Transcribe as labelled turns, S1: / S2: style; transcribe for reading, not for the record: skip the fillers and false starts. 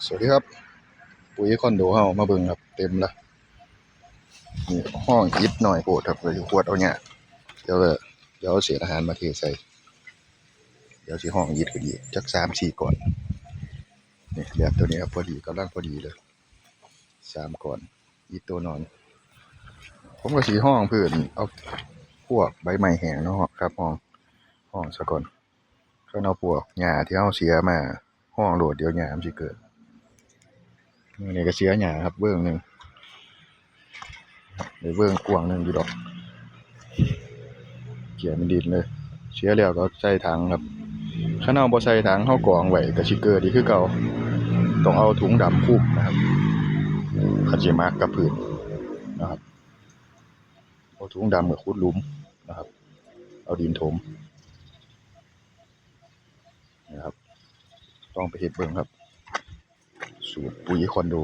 S1: สวัสดีครับปุ๋ยคอนโดเฮามาเบิ่งครับเต็มละนี่ห้องอิฐหน่อยโพดครับเลยขวดเอาเนี่ยเดี๋ยวเอาเศษอาหารมาเทใส่เดี๋ยวสิห้องอิฐขึ้นอีกจัก3-4ก่อนนี่แบบตัวนี้ครับพอดีกำลังพอดีเลย3ก่อนอิฐตัวนอนผมก็สิห้องพื้นเอาพวกใบไม้แห้งเนาะครับห้องซะก่อนก็เอาพวกหญ้าที่เฮาเสียมาห้องโหลดเดี๋ยวหญ้ามันสิเกิดมื้อนี้ก็เสียหญ้าครับเบิ่งหนึงได้เบิ่งกว้างหนึงอยู่ดอกเกี่ยมันดินเลยเสียแล้วก็ใส่ถังครับคันเฮาบ่ใส่ถังเฮากองไว้ก็สิเกิดอีกคือเก่าต้องเอาถุงดำคลุมนะครับคันสิมักกับพื้นนะครับเอาถุงดำก็ขุดหลุมนะครับเอาดินถมนะครับต้องไปเฮ็ดเบิ่งครับสูตรปุ๋ยคอนโด